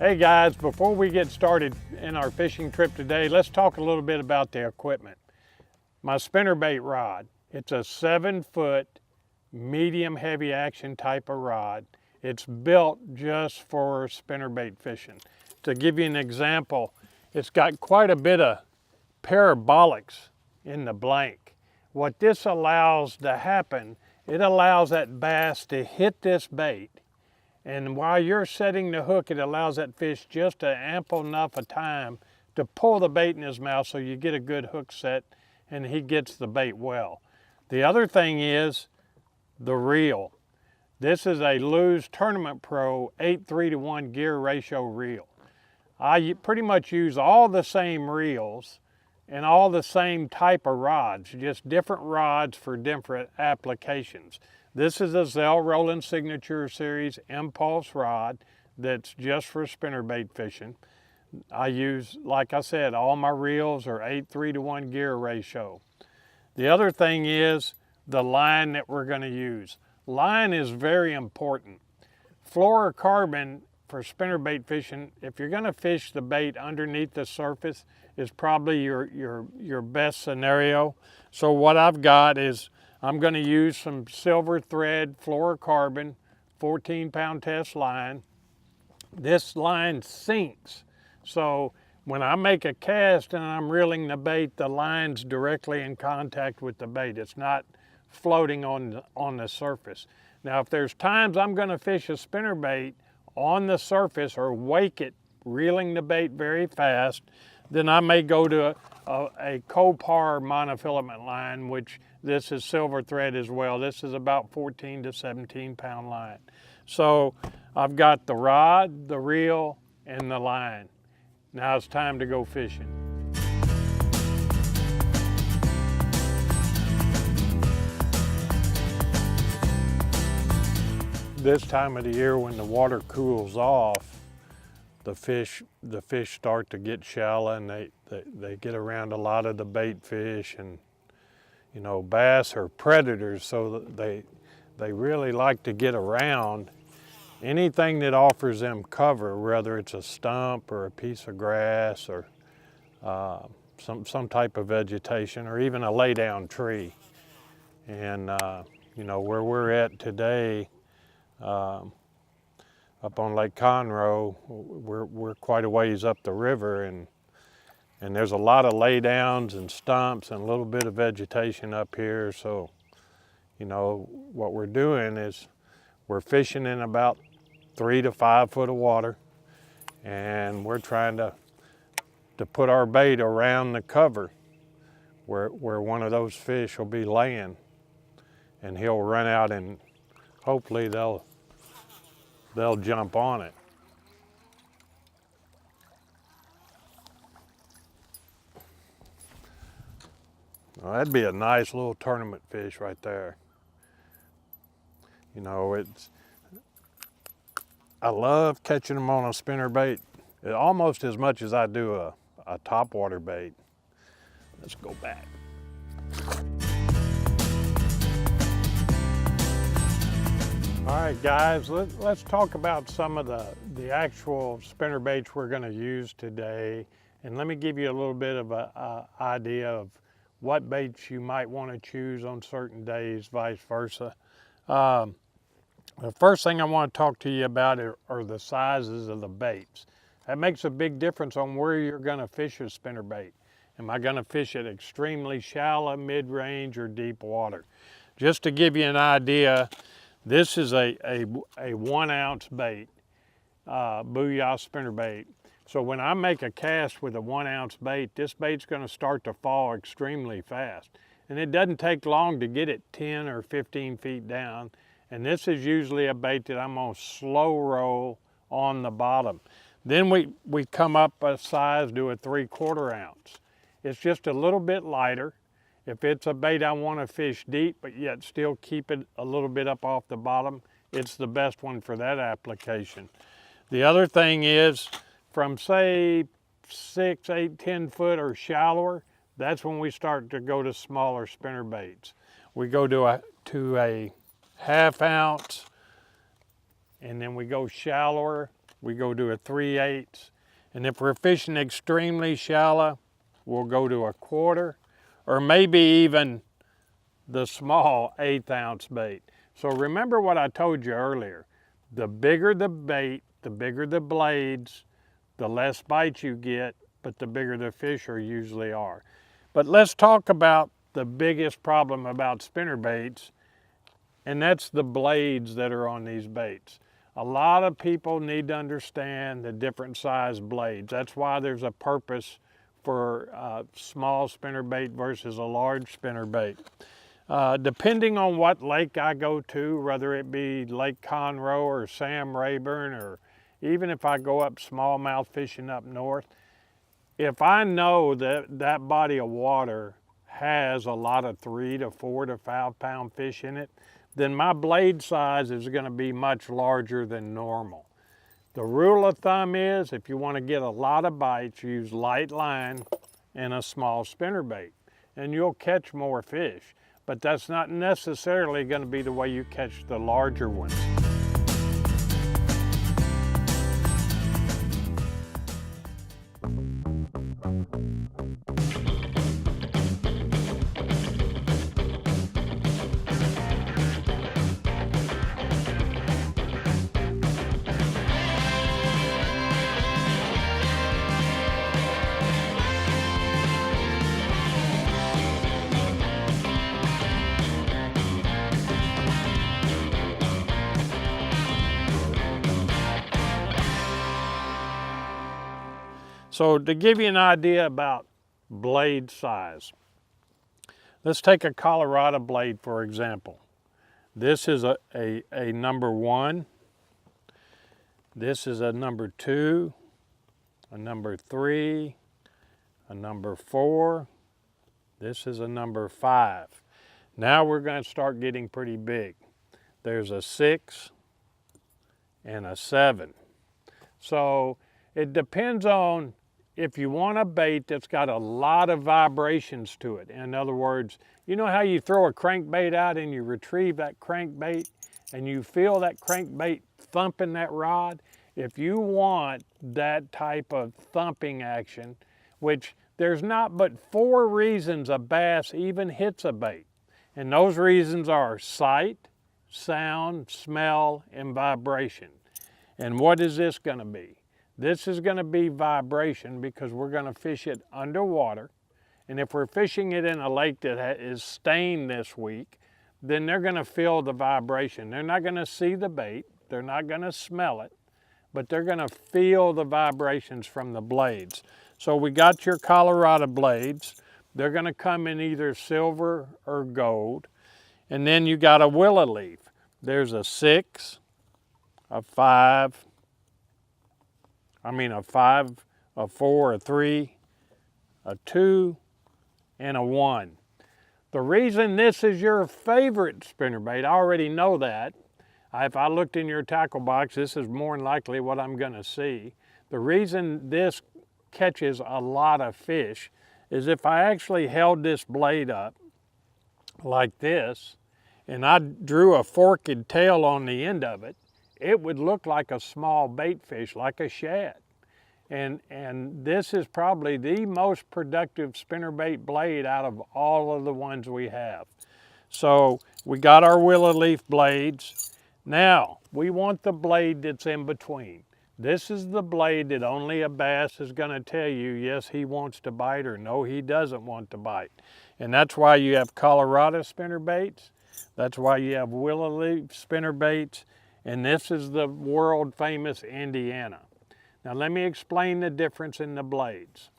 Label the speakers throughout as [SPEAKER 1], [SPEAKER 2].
[SPEAKER 1] Hey guys, before we get started in our fishing trip today, let's talk a little bit about the equipment. My spinnerbait rod, it's a 7-foot medium heavy action type of rod. It's built just for spinnerbait fishing. To give you an example, it's got quite a bit of parabolics in the blank. What this allows to happen, it allows that bass to hit this bait. And while you're setting the hook, it allows that fish just ample enough of time to pull the bait in his mouth so you get a good hook set and he gets the bait well. The other thing is the reel. This is a Lew's Tournament Pro 8:3-to-1 gear ratio reel. I pretty much use all the same reels and all the same type of rods, just different rods for different applications. This is a Zell Rowland Signature Series Impulse rod that's just for spinnerbait fishing. I use, like I said, all my reels are 8:3-to-1 gear ratio. The other thing is the line that we're going to use. Line is very important. Fluorocarbon for spinnerbait fishing, if you're going to fish the bait underneath the surface, is probably your best scenario. So what I've got is I'm going to use some silver thread fluorocarbon 14-pound test line. This line sinks, so when I make a cast and I'm reeling the bait, the line's directly in contact with the bait. It's not floating on the surface. Now, if there's times I'm going to fish a spinnerbait on the surface or wake it, reeling the bait very fast, then I may go to a Copar monofilament line, which this is silver thread as well. This is about 14 to 17 pound line. So I've got the rod, the reel, and the line. Now it's time to go fishing. This time of the year when the water cools off, the fish start to get shallow and they get around a lot of the bait fish, and you know, bass are predators, so they really like to get around anything that offers them cover, whether it's a stump or a piece of grass or some type of vegetation or even a lay down tree. And you know, where we're at today, up on Lake Conroe, we're quite a ways up the river, and there's a lot of laydowns and stumps and a little bit of vegetation up here. So, you know, what we're doing is we're fishing in about 3 to 5 foot of water, and we're trying to put our bait around the cover where one of those fish will be laying, and he'll run out and hopefully they'll jump on it. Well, that'd be a nice little tournament fish right there. You know, I love catching them on a spinnerbait almost as much as I do a topwater bait. Let's go back. All right, guys, let's talk about some of the actual spinnerbaits we're going to use today. And let me give you a little bit of an idea of what baits you might want to choose on certain days, vice versa. The first thing I want to talk to you about are the sizes of the baits. That makes a big difference on where you're going to fish a spinnerbait. Am I going to fish it extremely shallow, mid-range, or deep water? Just to give you an idea, this is a 1 ounce bait, Booyah spinnerbait. So when I make a cast with a 1 ounce bait, this bait's going to start to fall extremely fast. And it doesn't take long to get it 10 or 15 feet down. And this is usually a bait that I'm going to slow roll on the bottom. Then we come up a size to a 3/4 ounce. It's just a little bit lighter. If it's a bait I want to fish deep, but yet still keep it a little bit up off the bottom, it's the best one for that application. The other thing is, from say 6, 8, 10 foot or shallower, that's when we start to go to smaller spinner baits. We go to a 1/2 ounce, and then we go shallower we go to a 3/8. And if we're fishing extremely shallow, we'll go to a 1/4, or maybe even the small 1/8 ounce bait. So remember what I told you earlier. The bigger the bait, the bigger the blades, the less bites you get, but the bigger the fish usually are. But let's talk about the biggest problem about spinner baits, and that's the blades that are on these baits. A lot of people need to understand the different size blades. That's why there's a purpose for a small spinner bait versus a large spinner bait. Depending on what lake I go to, whether it be Lake Conroe or Sam Rayburn, or even if I go up smallmouth fishing up north, if I know that that body of water has a lot of 3 to 4 to 5 pound fish in it, then my blade size is going to be much larger than normal. The rule of thumb is, if you want to get a lot of bites, use light line and a small spinner bait, and you'll catch more fish. But that's not necessarily going to be the way you catch the larger ones. So to give you an idea about blade size, let's take a Colorado blade for example. This is a number 1. This is a number 2, a number 3, a number 4. This is a number 5. Now we're going to start getting pretty big. There's a 6 and a 7. So it depends on if you want a bait that's got a lot of vibrations to it. In other words, you know how you throw a crankbait out and you retrieve that crankbait and you feel that crankbait thumping that rod? If you want that type of thumping action, which there's not but 4 reasons a bass even hits a bait. And those reasons are sight, sound, smell, and vibration. And what is this going to be? This is going to be vibration, because we're going to fish it underwater. And if we're fishing it in a lake that is stained this week, then they're going to feel the vibration. They're not going to see the bait. They're not going to smell it, but they're going to feel the vibrations from the blades. So we got your Colorado blades. They're going to come in either silver or gold. And then you got a willow leaf. There's a 6, a 5, a 5, a 4, a 3, a 2, and a 1. The reason this is your favorite spinnerbait, I already know that. If I looked in your tackle box, this is more than likely what I'm going to see. The reason this catches a lot of fish is if I actually held this blade up like this, and I drew a forked tail on the end of it, it would look like a small bait fish, like a shad. And this is probably the most productive spinnerbait blade out of all of the ones we have. So we got our willow leaf blades. Now, we want the blade that's in between. This is the blade that only a bass is going to tell you, yes, he wants to bite, or no, he doesn't want to bite. And that's why you have Colorado spinnerbaits. That's why you have willow leaf spinnerbaits. And this is the world famous Indiana. Now let me explain the difference in the blades.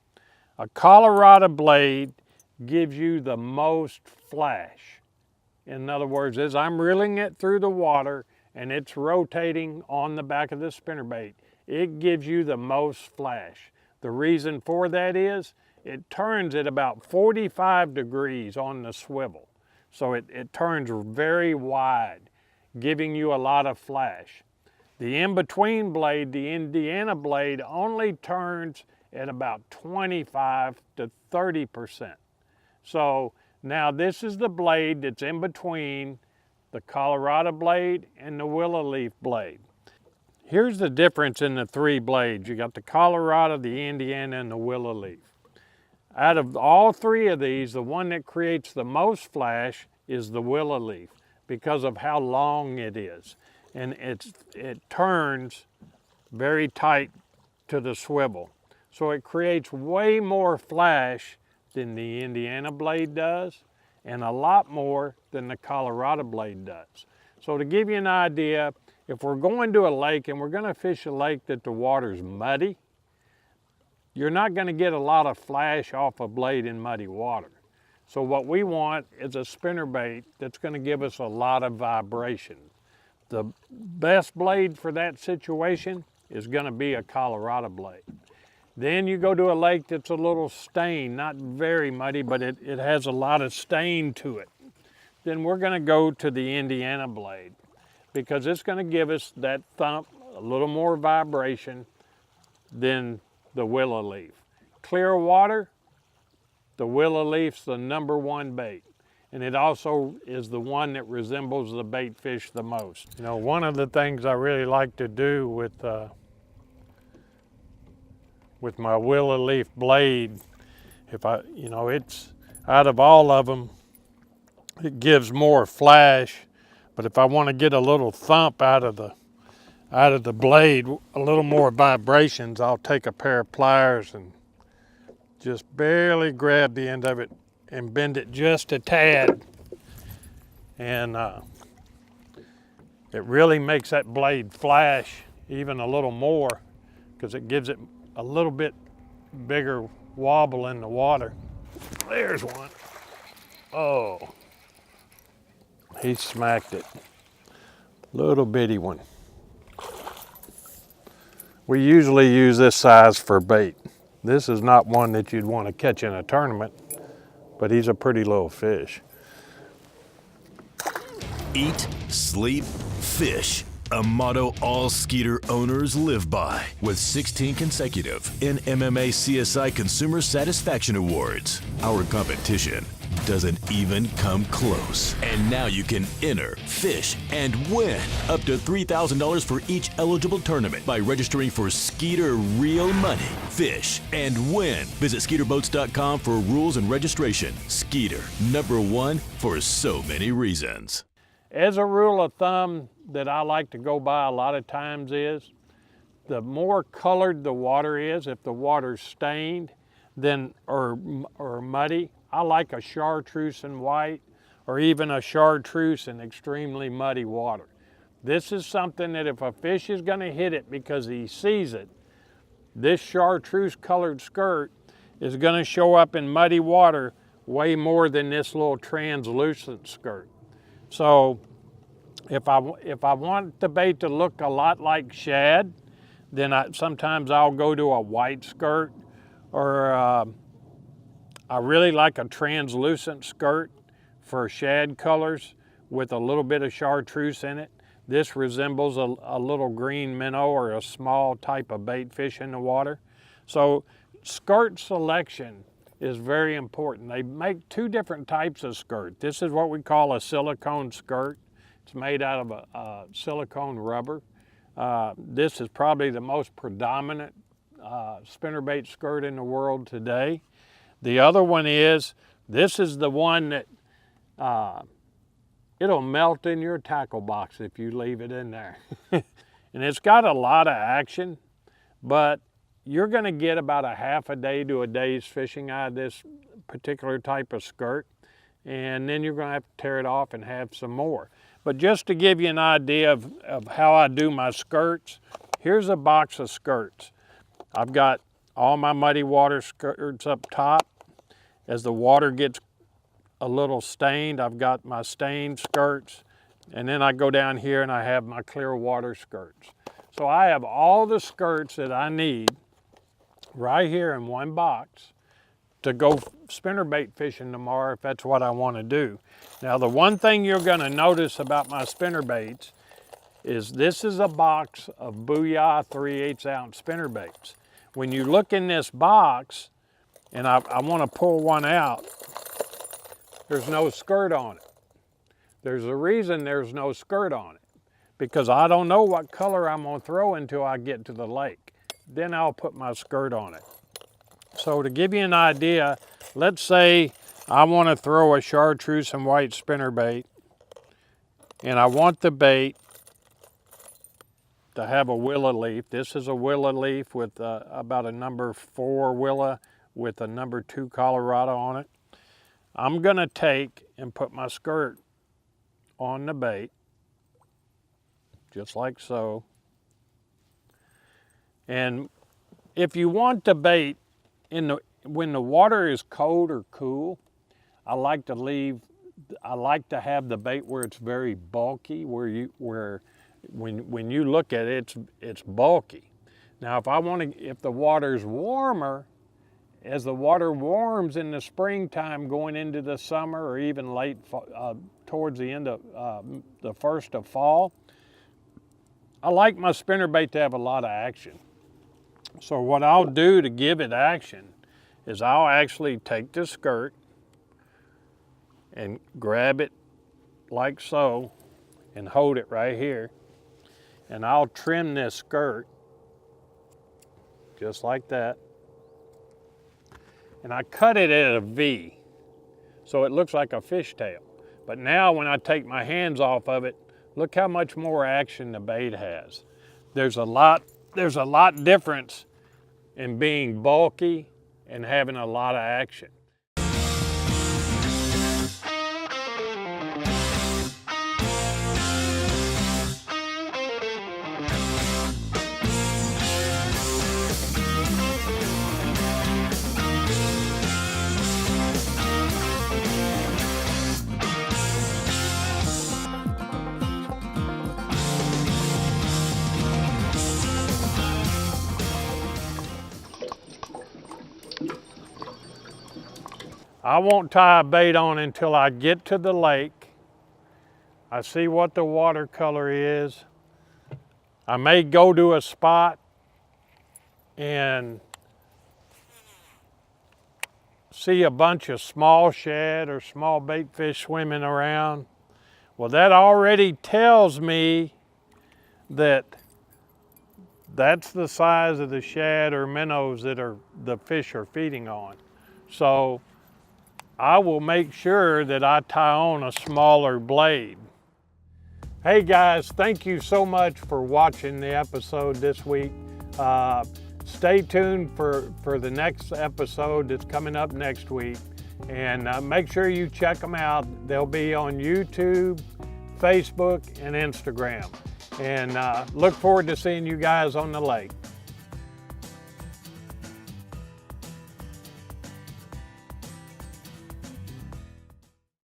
[SPEAKER 1] A Colorado blade gives you the most flash. In other words, as I'm reeling it through the water and it's rotating on the back of the spinnerbait, it gives you the most flash. The reason for that is it turns at about 45 degrees on the swivel. So it turns very wide, giving you a lot of flash. The in-between blade, the Indiana blade, only turns at about 25 to 30%. So now this is the blade that's in between the Colorado blade and the willow leaf blade. Here's the difference in the three blades. You got the Colorado, the Indiana, and the Willow Leaf. Out of all three of these, the one that creates the most flash is the Willow Leaf because of how long it is. And it turns very tight to the swivel. So it creates way more flash than the Indiana blade does, and a lot more than the Colorado blade does. So to give you an idea, if we're going to a lake and we're going to fish a lake that the water's muddy, you're not going to get a lot of flash off a blade in muddy water. So what we want is a spinnerbait that's going to give us a lot of vibration. The best blade for that situation is going to be a Colorado blade. Then you go to a lake that's a little stained, not very muddy, but it has a lot of stain to it. Then we're going to go to the Indiana blade because it's going to give us that thump, a little more vibration than the Willow Leaf. Clear water, the Willow Leaf's the #1 bait. And it also is the one that resembles the bait fish the most. You know, one of the things I really like to do with my Willow Leaf blade, it's out of all of them, it gives more flash. But if I want to get a little thump out of the blade, a little more vibrations, I'll take a pair of pliers and just barely grab the end of it and bend it just a tad. And it really makes that blade flash even a little more because it gives it a little bit bigger wobble in the water. There's one. Oh, he smacked it. Little bitty one. We usually use this size for bait. This is not one that you'd want to catch in a tournament, but he's a pretty little fish.
[SPEAKER 2] Eat, sleep, fish. A motto all Skeeter owners live by, with 16 consecutive NMMA CSI Consumer Satisfaction Awards. Our competition doesn't even come close. And now you can enter, fish, and win up to $3,000 for each eligible tournament by registering for Skeeter Real Money. Fish and win. Visit SkeeterBoats.com for rules and registration. Skeeter, #1 for so many reasons.
[SPEAKER 1] As a rule of thumb that I like to go by a lot of times is, the more colored the water is, if the water's stained or muddy, I like a chartreuse in white or even a chartreuse in extremely muddy water. This is something that if a fish is going to hit it because he sees it, this chartreuse colored skirt is going to show up in muddy water way more than this little translucent skirt. So if I want the bait to look a lot like shad, then sometimes I'll go to a white skirt, or I really like a translucent skirt for shad colors with a little bit of chartreuse in it. This resembles a little green minnow or a small type of bait fish in the water. So skirt selection is very important. They make two different types of skirt. This is what we call a silicone skirt. It's made out of a silicone rubber. This is probably the most predominant spinnerbait skirt in the world today. The other one is, this is the one that it'll melt in your tackle box if you leave it in there. And it's got a lot of action, but you're going to get about a half a day to a day's fishing out of this particular type of skirt, and then you're going to have to tear it off and have some more. But just to give you an idea of how I do my skirts, here's a box of skirts. I've got all my muddy water skirts up top. As the water gets a little stained, I've got my stained skirts, and then I go down here and I have my clear water skirts. So I have all the skirts that I need right here in one box to go spinnerbait fishing tomorrow if that's what I want to do. Now, the one thing you're going to notice about my spinnerbaits is this is a box of Booyah 3/8 ounce spinnerbaits. When you look in this box, and I want to pull one out, there's no skirt on it. There's a reason there's no skirt on it. because I don't know what color I'm gonna throw until I get to the lake. Then I'll put my skirt on it. So to give you an idea, let's say I wanna throw a chartreuse and white spinnerbait, and I want the bait to have a willow leaf. This is a willow leaf with about a number 4 willow with a number 2 Colorado on it. I'm gonna take and put my skirt on the bait, just like so. And if you want the bait when the water is cold or cool, I like to have the bait where it's very bulky, where when you look at it, it's bulky. Now if the water's warmer, as the water warms in the springtime going into the summer or even late towards the end of the first of fall, I like my spinnerbait to have a lot of action. So what I'll do to give it action is I'll actually take the skirt and grab it like so and hold it right here, and I'll trim this skirt just like that, and I cut it at a V so it looks like a fishtail. But now when I take my hands off of it, look how much more action the bait has. There's a lot difference in being bulky and having a lot of action. I won't tie a bait on until I get to the lake. I see what the watercolor is. I may go to a spot and see a bunch of small shad or small bait fish swimming around. Well, that already tells me that that's the size of the shad or minnows that the fish are feeding on. So I will make sure that I tie on a smaller blade. Hey guys, thank you so much for watching the episode this week. Stay tuned for the next episode that's coming up next week. And make sure you check them out. They'll be on YouTube, Facebook, and Instagram. And look forward to seeing you guys on the lake.